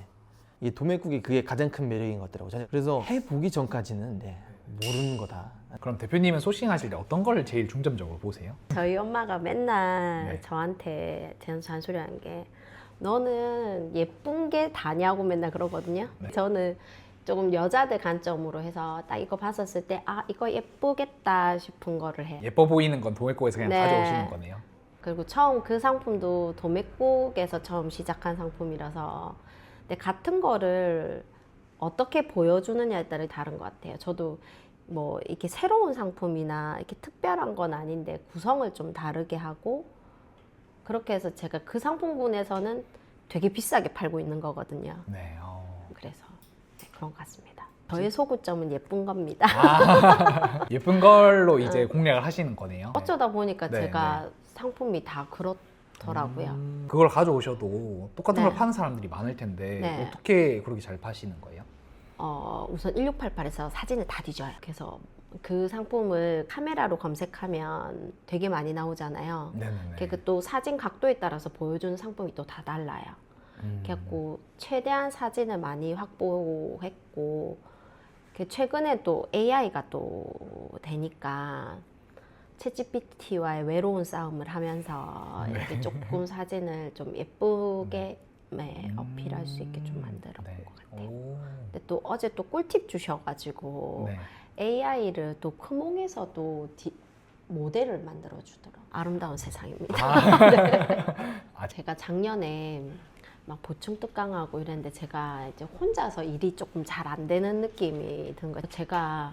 이게 도매국이 그게 가장 큰 매력인 것 같더라고요. 그래서 해보기 전까지는 모르는 거다. 그럼 대표님은 소싱하실 때 어떤 걸 제일 중점적으로 보세요? 저희 엄마가 맨날 저한테 잔소리하는 게, 너는 예쁜 게 다냐고 맨날 그러거든요. 저는 조금 여자들 관점으로 해서 딱 이거 봤었을 때 이거 예쁘겠다 싶은 거를 해요. 예뻐 보이는 건 도매국에서 그냥 네. 가져오시는 거네요. 그리고 처음 그 상품도 도매국에서 처음 시작한 상품이라서, 근데 같은 거를 어떻게 보여주느냐에 따라 다른 것 같아요. 저도 뭐 이렇게 새로운 상품이나 이렇게 특별한 건 아닌데 구성을 좀 다르게 하고, 그렇게 해서 제가 그 상품군에서는 되게 비싸게 팔고 있는 거거든요. 네. 그래서 그런 것 같습니다. 저의 소구점은 예쁜 겁니다. 예쁜 걸로 이제 공략을 하시는 거네요. 어쩌다 보니까 네, 제가 상품이 다 그렇더라고요. 그걸 가져오셔도 똑같은 네. 걸 파는 사람들이 많을 텐데 네. 어떻게 그렇게 잘 파시는 거예요? 우선 1688에서 사진을 다 뒤져요. 그래서 그 상품을 카메라로 검색하면 되게 많이 나오잖아요. 네네네. 그 또 사진 각도에 따라서 보여주는 상품이 또 다 달라요. 그래갖고 최대한 사진을 많이 확보했고, 최근에 또 AI가 또 되니까 챗GPT와의 외로운 싸움을 하면서 이렇게 조금 사진을 좀 예쁘게 어필할 수 있게 좀 만들어 본 것 같아요. 오. 근데 또 어제 또 꿀팁 주셔가지고 네. AI를 또 크몽에서도 모델을 만들어 주더라고요. 아름다운 세상입니다. 제가 작년에 막 보충 특강하고 이랬는데 제가 이제 혼자서 일이 조금 잘 안 되는 느낌이 든 거예요. 제가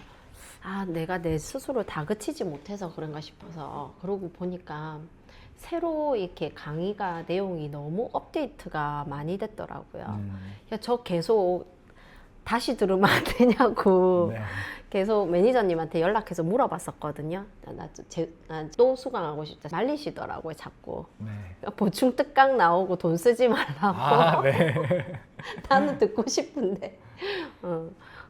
내가 내 스스로 다그치지 못해서 그런가 싶어서 그러고 보니까 새로 이렇게 강의가 내용이 너무 업데이트가 많이 됐더라고요. 야, 저 계속 다시 들으면 안 되냐고 네. 계속 매니저님한테 연락해서 물어봤었거든요. 나 또 수강하고 싶다 말리시더라고요, 자꾸. 네. 보충 특강 나오고 돈 쓰지 말라고. 네. 나는 듣고 싶은데.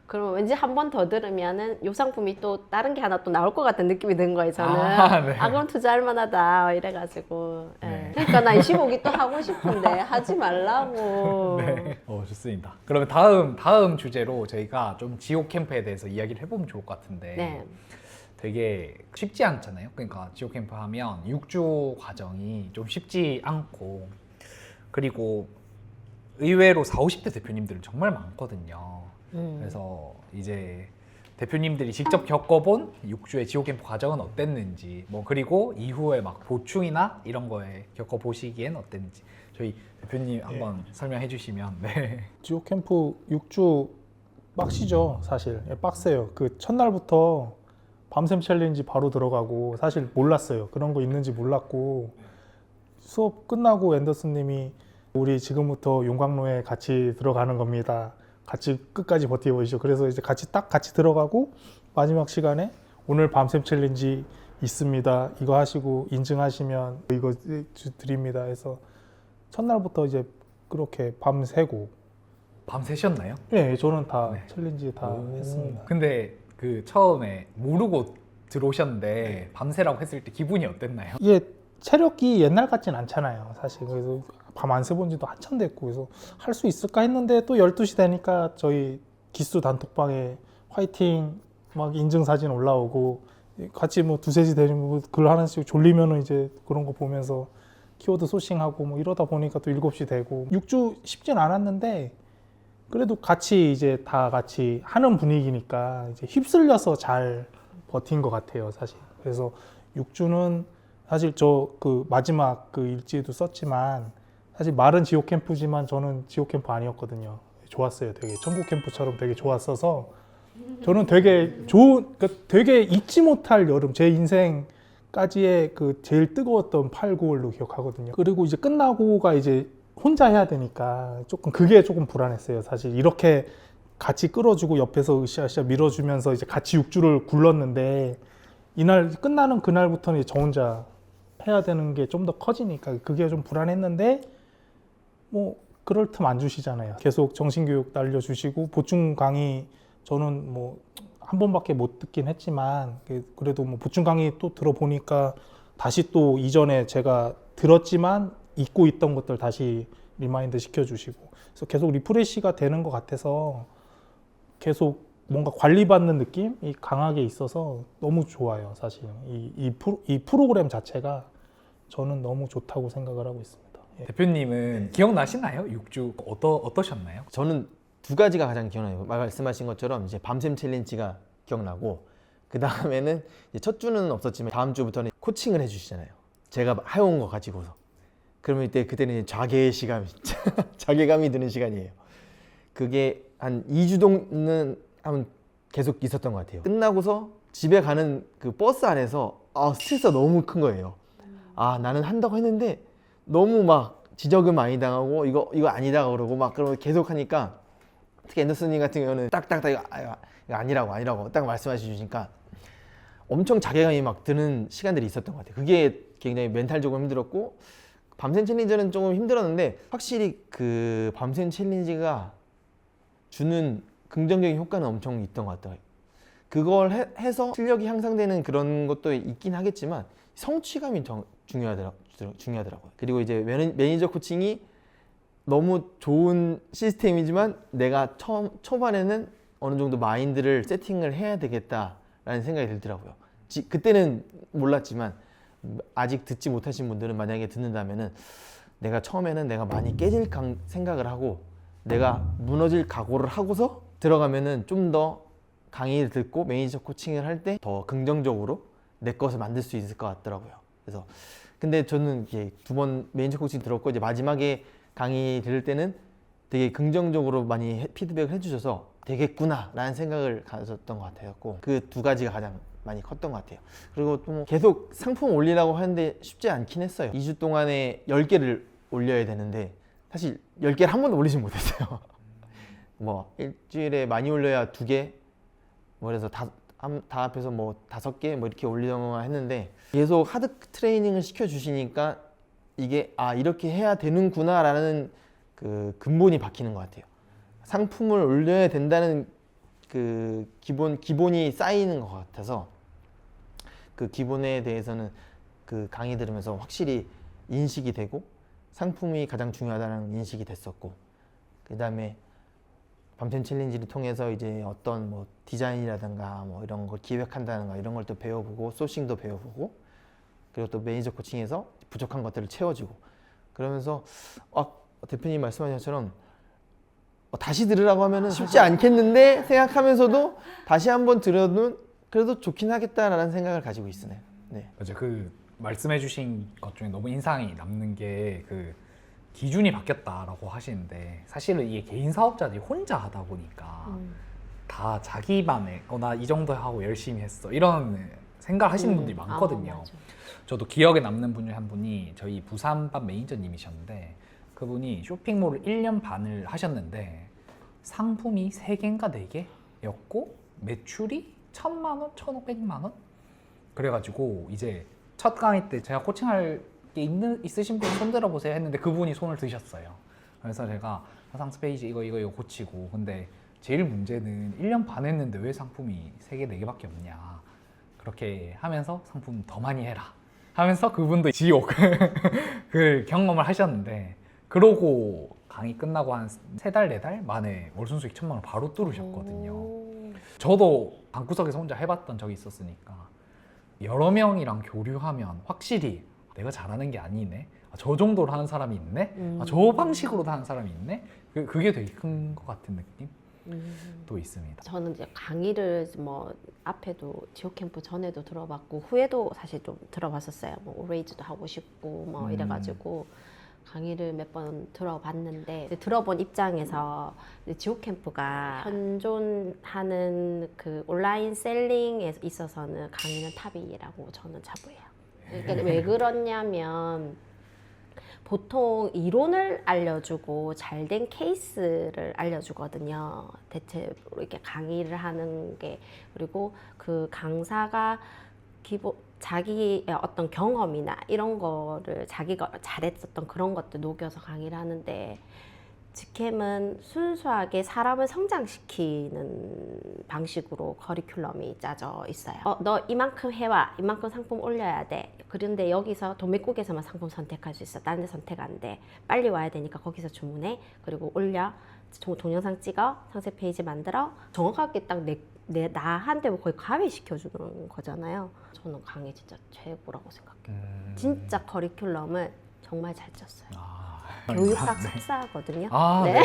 그럼 왠지 한 번 더 들으면은 요 상품이 또 다른 게 하나 또 나올 것 같은 느낌이 든 거예요, 저는. 네. 그럼 투자할 만하다 이래가지고. 네. 그러니까 나 25기 또 하고 싶은데 하지 말라고. 네. 좋습니다. 그러면 다음 주제로 저희가 좀 지옥 캠프에 대해서 이야기를 해보면 좋을 것 같은데 네. 되게 쉽지 않잖아요. 그러니까 지옥 캠프 하면 6주 과정이 좀 쉽지 않고 그리고 의외로 40, 50대 대표님들은 정말 많거든요. 그래서 이제 대표님들이 직접 겪어본 6주의 지옥 캠프 과정은 어땠는지 그리고 이후에 막 보충이나 이런 거에 겪어보시기엔 어땠는지 저희 대표님 한번 설명해 주시면. 네. 지옥 캠프 6주 빡시죠, 사실. 빡세요. 그 첫날부터 밤샘 챌린지 바로 들어가고 사실 몰랐어요. 그런 거 있는지 몰랐고 수업 끝나고 앤더슨 님이 우리 지금부터 용광로에 같이 들어가는 겁니다. 같이 끝까지 버텨보시죠. 그래서 이제 같이 들어가고 마지막 시간에 오늘 밤샘 챌린지 있습니다. 이거 하시고 인증하시면 이거 드립니다. 해서 첫날부터 이제 그렇게 밤새고. 밤새셨나요? 네, 저는 다 네. 챌린지 다 했습니다. 근데 그 처음에 모르고 들어오셨는데 밤새라고 했을 때 기분이 어땠나요? 이게 체력이 옛날 같진 않잖아요, 사실. 그래서 밤 안 새본 지도 한참 됐고 그래서 할 수 있을까 했는데 또 12시 되니까 저희 기수 단톡방에 화이팅 막 인증사진 올라오고 같이 뭐 2, 3시 되면 글 하나씩 졸리면은 이제 그런 거 보면서 키워드 소싱하고 뭐 이러다 보니까 또 7시 되고 6주 쉽진 않았는데 그래도 같이 이제 다 같이 하는 분위기니까 이제 휩쓸려서 잘 버틴 것 같아요, 사실. 그래서 6주는 사실 저 그 마지막 그 일지도 썼지만 사실 말은 지옥 캠프지만 저는 지옥 캠프 아니었거든요. 좋았어요. 되게 천국 캠프처럼 되게 좋았어서 저는 되게 그러니까 되게 잊지 못할 여름, 제 인생까지의 그 제일 뜨거웠던 8, 9월로 기억하거든요. 그리고 이제 끝나고가 이제 혼자 해야 되니까 그게 조금 불안했어요. 사실 이렇게 같이 끌어주고 옆에서 으쌰으쌰 밀어주면서 이제 같이 6주를 굴렀는데 이날 끝나는 그날부터는 이제 저 혼자 해야 되는 게 좀 더 커지니까 그게 좀 불안했는데 뭐 그럴 틈 안 주시잖아요. 계속 정신교육 날려주시고 보충 강의 저는 뭐 한 번밖에 못 듣긴 했지만 그래도 뭐 보충 강의 또 들어보니까 다시 또 이전에 제가 들었지만 잊고 있던 것들 다시 리마인드 시켜주시고 그래서 계속 리프레시가 되는 것 같아서 계속 뭔가 관리받는 느낌이 강하게 있어서 너무 좋아요. 사실 이 프로그램 자체가 저는 너무 좋다고 생각을 하고 있습니다. 예. 대표님은 기억나시나요? 6주 어떠셨나요? 저는 두 가지가 가장 기억나요. 말씀하신 것처럼 이제 밤샘 챌린지가 기억나고 그 다음에는 첫 주는 없었지만 다음 주부터는 코칭을 해주시잖아요. 제가 해온 거 가지고서. 그러면 그때는 자괴감이 드는 시간이에요. 그게 한 2주 동안은 계속 있었던 것 같아요. 끝나고서 집에 가는 그 버스 안에서 스트레스가 너무 큰 거예요. 나는 한다고 했는데 너무 막 지적을 많이 당하고 이거 아니다 그러고 막 그러고 계속 하니까 특히 앤더슨님 같은 경우는 딱딱딱 이거 아니라고 딱 말씀해 주시니까 엄청 자괴감이 막 드는 시간들이 있었던 것 같아요. 그게 굉장히 멘탈적으로 힘들었고 밤샘 챌린지는 조금 힘들었는데 확실히 그 밤샘 챌린지가 주는 긍정적인 효과는 엄청 있던 것 같아요. 그걸 해서 실력이 향상되는 그런 것도 있긴 하겠지만 성취감이 중요하더라고요. 그리고 이제 매니저 코칭이 너무 좋은 시스템이지만 내가 초반에는 어느 정도 마인드를 세팅을 해야 되겠다라는 생각이 들더라고요. 그때는 몰랐지만 아직 듣지 못하신 분들은 만약에 듣는다면은 내가 처음에는 내가 많이 깨질 생각을 하고 내가 무너질 각오를 하고서 들어가면은 좀 더 강의를 듣고 매니저 코칭을 할 때 더 긍정적으로 내 것을 만들 수 있을 것 같더라고요. 그래서 근데 저는 이게 2번 매니저 코칭 들었고 이제 마지막에 강의 들을 때는 되게 긍정적으로 많이 피드백을 해주셔서 되겠구나 라는 생각을 가졌던 것 같아요. 그 2가지가 가장 많이 컸던 것 같아요. 그리고 또 뭐 계속 상품 올리라고 하는데 쉽지 않긴 했어요. 2주 동안에 10개를 올려야 되는데 사실 10개를 한 번도 올리지 못했어요. 뭐 일주일에 많이 올려야 2개, 뭐 그래서 다 합해서 뭐 5개 뭐 이렇게 올리려고 했는데 계속 하드 트레이닝을 시켜주시니까 이게 이렇게 해야 되는구나 라는 그 근본이 박히는 것 같아요. 상품을 올려야 된다는 그 기본이 쌓이는 것 같아서 그 기본에 대해서는 그 강의 들으면서 확실히 인식이 되고 상품이 가장 중요하다는 인식이 됐었고, 그 다음에 밤샘 챌린지를 통해서 이제 어떤 뭐 디자인이라든가 뭐 이런 걸 기획한다든가 이런 걸 또 배워보고 소싱도 배워보고, 그리고 또 매니저 코칭에서 부족한 것들을 채워주고, 그러면서 대표님 말씀하신 것처럼 다시 들으라고 하면은 쉽지 않겠는데 생각하면서도 다시 한번 들어도 그래도 좋긴 하겠다라는 생각을 가지고 있으네요. 네. 맞아요. 그 말씀해주신 것 중에 너무 인상이 남는 게 그 기준이 바뀌었다라고 하시는데, 사실은 이게 개인 사업자들이 혼자 하다 보니까 다 자기만의 나 이 정도 하고 열심히 했어 이런 생각을 하시는 분들이 많거든요. 맞아. 저도 기억에 남는 분 중에 한 분이 저희 부산밥 매니저님이셨는데, 그분이 쇼핑몰을 1년 반을 하셨는데 상품이 3개인가 4개였고 매출이 1,000만 원, 1,500만 원? 그래가지고 이제 첫 강의 때 제가 코칭할 게 있으신 분 손 들어보세요 했는데 그분이 손을 드셨어요. 그래서 제가 상세 페이지 이거 고치고, 근데 제일 문제는 1년 반 했는데 왜 상품이 3개, 4개밖에 없냐, 그렇게 하면서 상품 더 많이 해라 하면서 그분도 지옥 그 경험을 하셨는데, 그러고 강의 끝나고 한 3달, 4달 만에 월순 수익 1,000만 원 바로 뚫으셨거든요. 저도 방구석에서 혼자 해봤던 적이 있었으니까 여러 명이랑 교류하면 확실히 내가 잘하는 게 아니네, 저 정도로 하는 사람이 있네, 저 방식으로도 하는 사람이 있네, 그게 되게 큰 것 같은 느낌도 있습니다. 저는 이제 강의를 뭐 앞에도 지옥 캠프 전에도 들어봤고 후에도 사실 좀 들어봤었어요. 뭐 오레이즈도 하고 싶고 뭐 이래가지고 강의를 몇 번 들어봤는데, 들어본 입장에서 지옥 캠프가 현존하는 그 온라인 셀링에 있어서는 강의는 탑이라고 저는 자부해요. 그러니까 왜 그러냐면 보통 이론을 알려주고 잘된 케이스를 알려주거든요. 대체로 이렇게 강의를 하는 게. 그리고 그 강사가 자기의 어떤 경험이나 이런 거를 자기가 잘했었던 그런 것들 녹여서 강의를 하는데, 직캠은 순수하게 사람을 성장시키는 방식으로 커리큘럼이 짜져 있어요. 너 이만큼 해와, 이만큼 상품 올려야 돼. 그런데 여기서 도매국에서만 상품 선택할 수 있어. 다른 데 선택 안 돼. 빨리 와야 되니까 거기서 주문해. 그리고 올려. 동영상 찍어. 상세 페이지 만들어. 정확하게 딱 나한테 거의 가외시켜주는 거잖아요. 저는 강의 진짜 최고라고 생각해요. 진짜 커리큘럼을 정말 잘 짰어요. 교육학 석사거든요. 네.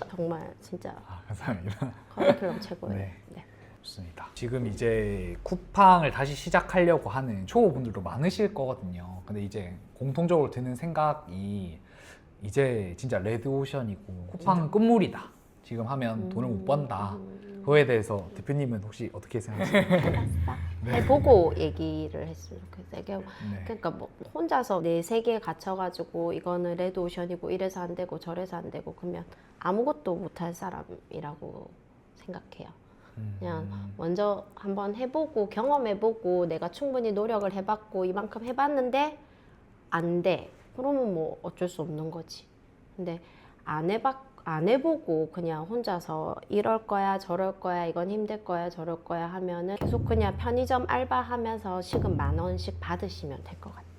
정말 진짜 감사합니다. 커리큘럼 최고예요. 네. 네. 좋습니다. 지금 이제 쿠팡을 다시 시작하려고 하는 초보분들도 많으실 거거든요. 근데 이제 공통적으로 드는 생각이 이제 진짜 레드오션이고 쿠팡은 끝물이다. 지금 하면 돈을 못 번다. 그거에 대해서 대표님은 혹시 어떻게 생각하세요? 해보고 얘기를 했으면 좋겠어요. 네. 그러니까 뭐 혼자서 내 세계에 갇혀가지고 이거는 레드오션이고 이래서 안 되고 저래서 안 되고 그러면 아무것도 못할 사람이라고 생각해요. 그냥 먼저 한번 해보고 경험해보고 내가 충분히 노력을 해봤고 이만큼 해봤는데 안 돼. 그러면 뭐 어쩔 수 없는 거지. 근데 안 해보고 그냥 혼자서 이럴 거야 저럴 거야 이건 힘들 거야 저럴 거야 하면은 계속 그냥 편의점 알바하면서 시급 10,000원씩 받으시면 될 것 같아요.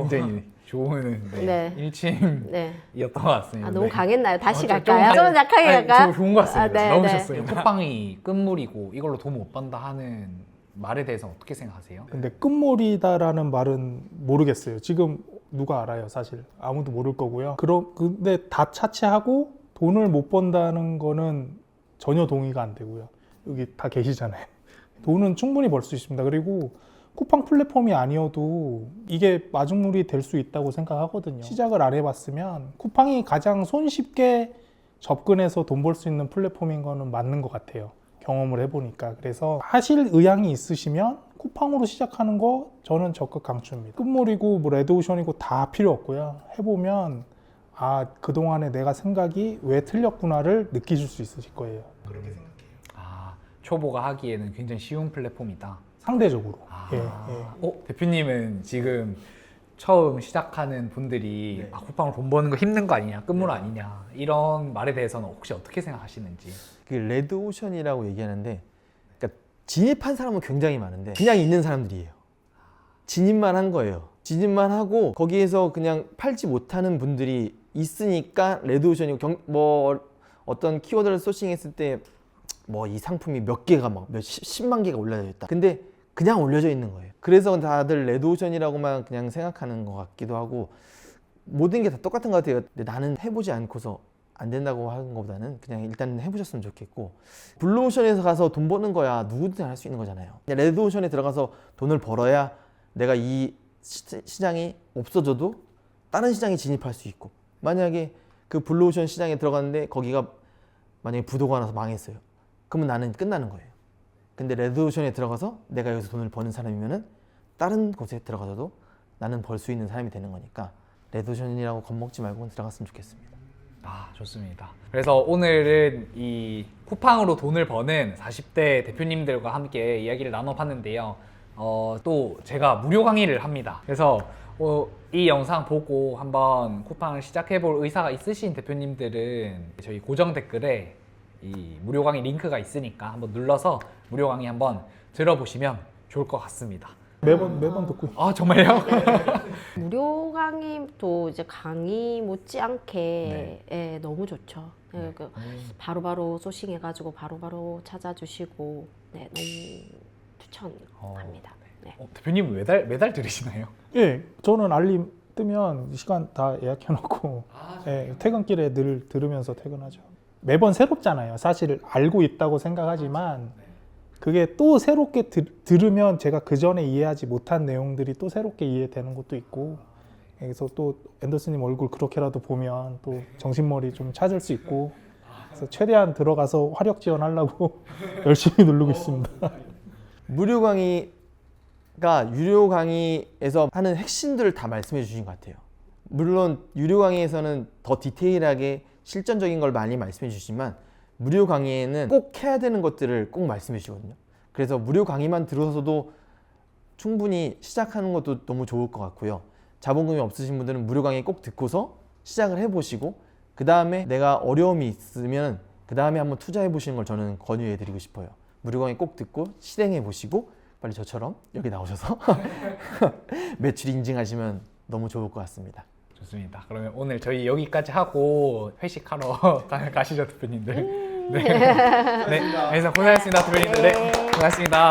굉장히 좋은 네. 일침이었던 네. 것 같습니다. 아, 너무 네. 강했나요? 다시 좀 갈까요? 좀 약하게 아니, 갈까요? 좋은 것 같습니다. 아, 네, 너무 네. 좋습니다. 쿠팡이 끝물이고 이걸로 돈 못 번다 하는 말에 대해서 어떻게 생각하세요? 근데 끝물이다라는 말은 모르겠어요. 지금 누가 알아요, 사실. 아무도 모를 거고요. 근데 다 차치하고 돈을 못 번다는 거는 전혀 동의가 안 되고요. 여기 다 계시잖아요. 돈은 충분히 벌 수 있습니다. 그리고 쿠팡 플랫폼이 아니어도 이게 마중물이 될 수 있다고 생각하거든요. 시작을 안 해봤으면 쿠팡이 가장 손쉽게 접근해서 돈 벌 수 있는 플랫폼인 거는 맞는 것 같아요. 경험을 해보니까. 그래서 하실 의향이 있으시면 쿠팡으로 시작하는 거 저는 적극 강추입니다. 끝물이고 뭐 레드오션이고 다 필요 없고요. 해보면 아, 그동안에 내가 생각이 왜 틀렸구나를 느끼실 수 있으실 거예요. 그렇게 생각해요. 아, 초보가 하기에는 굉장히 쉬운 플랫폼이다. 상대적으로. 아, 예. 대표님은 지금 처음 시작하는 분들이 아, 쿠팡으로 돈 버는 거 힘든 거 아니냐, 끝물 아니냐 이런 말에 대해서는 혹시 어떻게 생각하시는지? 그 레드오션이라고 얘기하는데, 그러니까 진입한 사람은 굉장히 많은데 그냥 있는 사람들이에요. 진입만 한 거예요. 진입만 하고 거기에서 그냥 팔지 못하는 분들이 있으니까 레드오션이고, 뭐 어떤 키워드를 소싱했을 때 뭐 이 상품이 몇 개가 막 몇 10만 개가 올려져 있다. 근데 그냥 올려져 있는 거예요. 그래서 다들 레드오션이라고만 그냥 생각하는 것 같기도 하고, 모든 게 다 똑같은 것 같아요. 근데 나는 해보지 않고서 안 된다고 하는 것보다는 그냥 일단 해보셨으면 좋겠고, 블루오션에서 가서 돈 버는 거야 누구든지 할 수 있는 거잖아요. 레드오션에 들어가서 돈을 벌어야 내가 이 시장이 없어져도 다른 시장에 진입할 수 있고, 만약에 그 블루오션 시장에 들어갔는데 거기가 만약에 부도가 나서 망했어요. 그러면 나는 끝나는 거예요. 근데 레드오션에 들어가서 내가 여기서 돈을 버는 사람이면은 다른 곳에 들어가서도 나는 벌 수 있는 사람이 되는 거니까 레드오션이라고 겁먹지 말고 들어갔으면 좋겠습니다. 아, 좋습니다. 그래서 오늘은 이 쿠팡으로 돈을 버는 40대 대표님들과 함께 이야기를 나눠봤는데요. 또 제가 무료 강의를 합니다. 그래서 이 영상 보고 한번 쿠팡을 시작해볼 의사가 있으신 대표님들은 저희 고정 댓글에 이 무료 강의 링크가 있으니까 한번 눌러서 무료 강의 한번 들어보시면 좋을 것 같습니다. 매번 듣고 아, 정말요? 무료 강의도 이제 강의 못지않게 예, 너무 좋죠. 예, 그 바로바로 소싱해가지고 바로바로 찾아주시고 네, 너무 추천합니다. 네. 대표님 매달 들으시나요? 예, 저는 알림 뜨면 시간 다 예약해놓고 예, 퇴근길에 늘 들으면서 퇴근하죠. 매번 새롭잖아요. 사실 알고 있다고 생각하지만 그게 또 새롭게 들으면 제가 그 전에 이해하지 못한 내용들이 또 새롭게 이해되는 것도 있고, 그래서 또 앤더슨님 얼굴 그렇게라도 보면 또 정신머리 좀 찾을 수 있고, 그래서 최대한 들어가서 화력 지원하려고 열심히 누르고 있습니다. 무료 강의가 유료 강의에서 하는 핵심들을 다 말씀해 주신 것 같아요. 물론 유료 강의에서는 더 디테일하게 실전적인 걸 많이 말씀해 주시지만 무료 강의에는 꼭 해야 되는 것들을 꼭 말씀해 주시거든요. 그래서 무료 강의만 들어서도 충분히 시작하는 것도 너무 좋을 것 같고요. 자본금이 없으신 분들은 무료 강의 꼭 듣고서 시작을 해보시고, 그 다음에 내가 어려움이 있으면 그 다음에 한번 투자해 보시는 걸 저는 권유해 드리고 싶어요. 무료 강의 꼭 듣고 실행해 보시고 빨리 저처럼 여기 나오셔서 매출 인증하시면 너무 좋을 것 같습니다. 좋습니다. 그러면 오늘 저희 여기까지 하고 회식하러 가시죠, 대표님들. 네. 네. 그래서 고생하셨습니다, 대표님들. 네. 고생하셨습니다.